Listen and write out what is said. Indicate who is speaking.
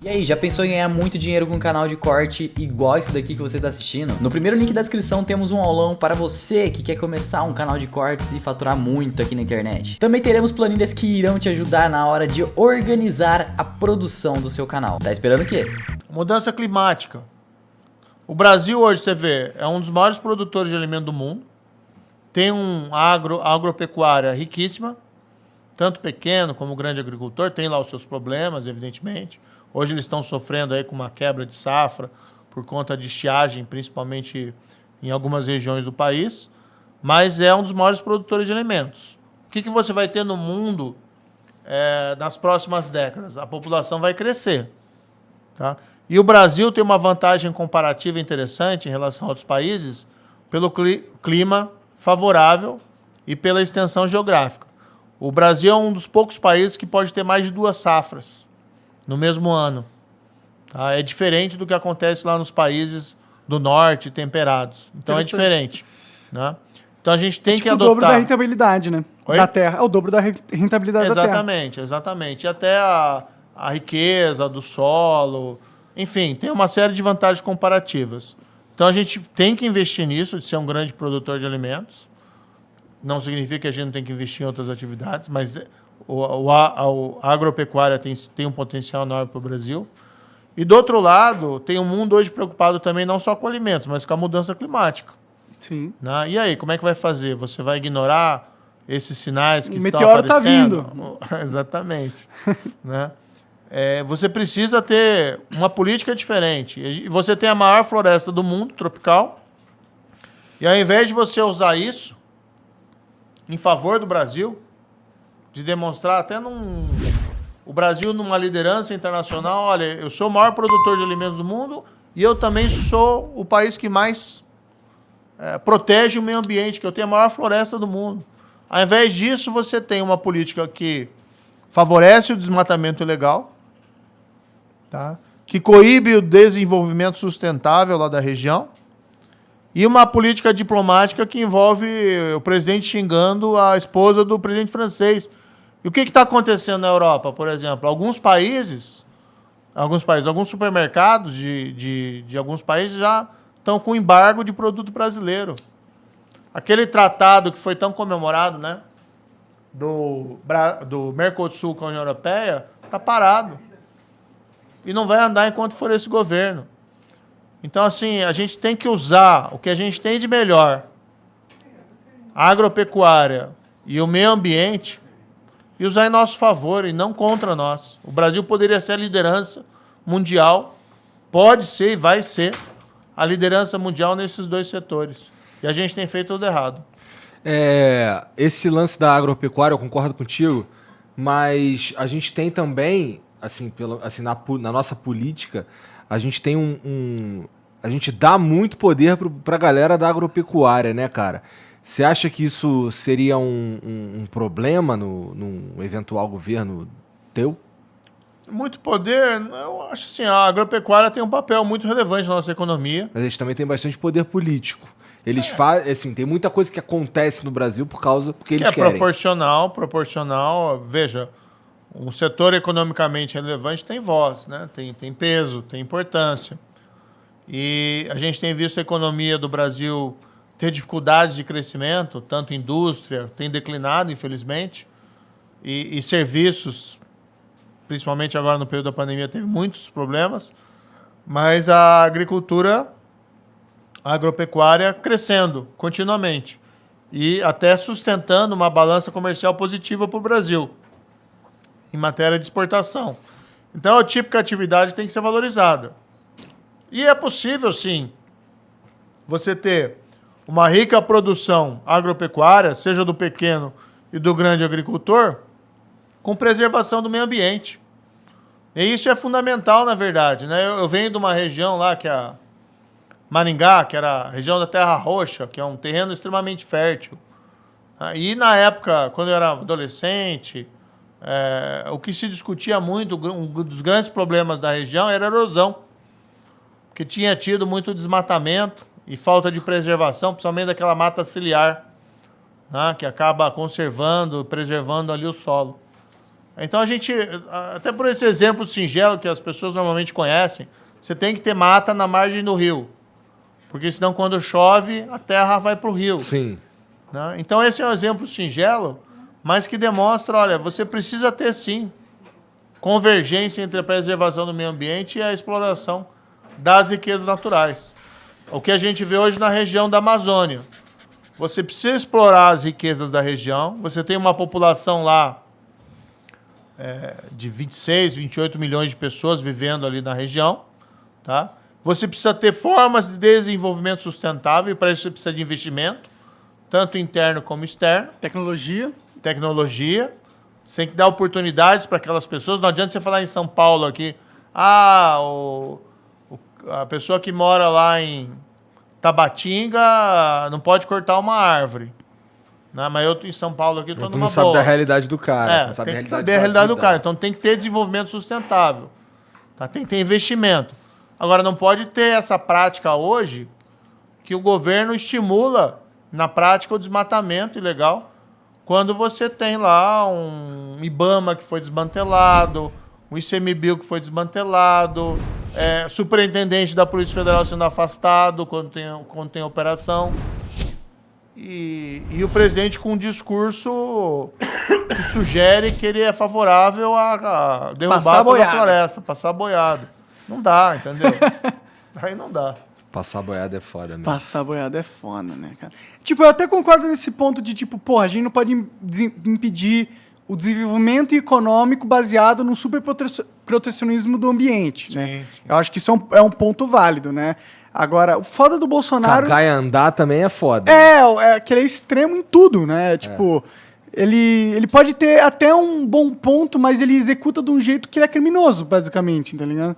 Speaker 1: E aí, já pensou em ganhar muito dinheiro com um canal de corte igual esse daqui que você está assistindo? No primeiro link da descrição temos um aulão para você que quer começar um canal de cortes e faturar muito aqui na internet. Também teremos planilhas que irão te ajudar na hora de organizar a produção do seu canal. Tá esperando o quê?
Speaker 2: Mudança climática. O Brasil hoje, você vê, é um dos maiores produtores de alimento do mundo. Tem um agropecuária riquíssima, tanto pequeno como grande agricultor, tem lá os seus problemas, evidentemente. Hoje eles estão sofrendo aí com uma quebra de safra por conta de estiagem, principalmente em algumas regiões do país, mas é um dos maiores produtores de alimentos. O que você vai ter no mundo nas próximas décadas? A população vai crescer. Tá? E o Brasil tem uma vantagem comparativa interessante em relação a outros países pelo clima favorável e pela extensão geográfica. O Brasil é um dos poucos países que pode ter mais de 2 safras no mesmo ano. Tá? É diferente do que acontece lá nos países do norte, temperados. Então é diferente. Né? Então a gente tem que adotar...
Speaker 3: o dobro da rentabilidade, né?
Speaker 2: Oi?
Speaker 3: Da terra. É o dobro da rentabilidade da terra.
Speaker 2: Exatamente, exatamente. E até a riqueza do solo... Enfim, tem uma série de vantagens comparativas. Então a gente tem que investir nisso, de ser um grande produtor de alimentos. Não significa que a gente não tem que investir em outras atividades, mas a agropecuária tem um potencial enorme para o Brasil. E do outro lado, tem um mundo hoje preocupado também não só com alimentos, mas com a mudança climática.
Speaker 3: Sim.
Speaker 2: Né? E aí, como é que vai fazer? Você vai ignorar esses sinais que estão
Speaker 3: meteoro
Speaker 2: aparecendo?
Speaker 3: tá vindo.
Speaker 2: Exatamente. Né? Você precisa ter uma política diferente. E você tem a maior floresta do mundo, tropical, e ao invés de você usar isso em favor do Brasil, de demonstrar até o Brasil numa liderança internacional, olha, eu sou o maior produtor de alimentos do mundo e eu também sou o país que mais protege o meio ambiente, que eu tenho a maior floresta do mundo. Ao invés disso, você tem uma política que favorece o desmatamento ilegal, tá? Que coíbe o desenvolvimento sustentável lá da região, e uma política diplomática que envolve o presidente xingando a esposa do presidente francês. E o que está acontecendo na Europa, por exemplo? Alguns supermercados de alguns países já estão com embargo de produto brasileiro. Aquele tratado que foi tão comemorado, né, do Mercosul com a União Europeia, está parado. E não vai andar enquanto for esse governo. Então, assim, a gente tem que usar o que a gente tem de melhor, a agropecuária e o meio ambiente, e usar em nosso favor e não contra nós. O Brasil poderia ser a liderança mundial, pode ser e vai ser a liderança mundial nesses 2 setores. E a gente tem feito tudo errado.
Speaker 4: Esse lance da agropecuária, eu concordo contigo, mas a gente tem também, na nossa política, a gente tem a gente dá muito poder pra galera da agropecuária, né, cara? Você acha que isso seria um problema num eventual governo teu?
Speaker 2: Muito poder, eu acho assim, a agropecuária tem um papel muito relevante na nossa economia.
Speaker 4: Mas eles também têm bastante poder político. Eles fazem, assim, tem muita coisa que acontece no Brasil porque eles querem.
Speaker 2: Proporcional. Veja, um setor economicamente relevante tem voz, né? Tem peso, tem importância. E a gente tem visto a economia do Brasil ter dificuldades de crescimento, tanto indústria tem declinado, infelizmente, e serviços, principalmente agora no período da pandemia, teve muitos problemas, mas a agricultura, a agropecuária crescendo continuamente e até sustentando uma balança comercial positiva para o Brasil em matéria de exportação. Então, a típica atividade tem que ser valorizada. E é possível, sim, você ter uma rica produção agropecuária, seja do pequeno e do grande agricultor, com preservação do meio ambiente. E isso é fundamental, na verdade, né? Eu venho de uma região lá, que é a Maringá, que era a região da Terra Roxa, que é um terreno extremamente fértil. E na época, quando eu era adolescente, o que se discutia muito, um dos grandes problemas da região era a erosão, porque tinha tido muito desmatamento e falta de preservação, principalmente daquela mata ciliar, né, que acaba conservando, preservando ali o solo. Então a gente, até por esse exemplo singelo que as pessoas normalmente conhecem, você tem que ter mata na margem do rio. Porque senão quando chove, a terra vai para o rio.
Speaker 4: Sim.
Speaker 2: Né? Então esse é um exemplo singelo, mas que demonstra, olha, você precisa ter sim convergência entre a preservação do meio ambiente e a exploração das riquezas naturais. O que a gente vê hoje na região da Amazônia. Você precisa explorar as riquezas da região, você tem uma população lá de 26, 28 milhões de pessoas vivendo ali na região, tá? Você precisa ter formas de desenvolvimento sustentável e para isso você precisa de investimento, tanto interno como externo.
Speaker 3: Tecnologia.
Speaker 2: Tecnologia. Você tem que dar oportunidades para aquelas pessoas. Não adianta você falar em São Paulo aqui, a pessoa que mora lá em Tabatinga não pode cortar uma árvore. Né? Mas eu em São Paulo aqui estou numa boa.
Speaker 4: Tu não sabe da realidade do cara. Não sabe
Speaker 2: tem que saber a realidade do cara. Então tem que ter desenvolvimento sustentável. Tá? Tem que ter investimento. Agora, não pode ter essa prática hoje que o governo estimula, na prática, o desmatamento ilegal, quando você tem lá um IBAMA que foi desmantelado, um ICMBio que foi desmantelado, superintendente da Polícia Federal sendo afastado quando tem operação, e o presidente com um discurso que sugere que ele é favorável a derrubar toda a floresta, passar a boiada. Não dá, entendeu? Aí não dá.
Speaker 4: Passar boiada é foda mesmo.
Speaker 3: Passar boiada é foda, né, cara? Tipo, eu até concordo nesse ponto de, tipo, pô, a gente não pode impedir o desenvolvimento econômico baseado no superprotecionismo do ambiente, né?
Speaker 2: Sim.
Speaker 3: Eu acho que isso é um ponto válido, né? Agora, o foda do Bolsonaro...
Speaker 4: Cagar e andar também é foda.
Speaker 3: É que ele é extremo em tudo, né? Tipo, ele pode ter até um bom ponto, mas ele executa de um jeito que ele é criminoso, basicamente, tá ligado?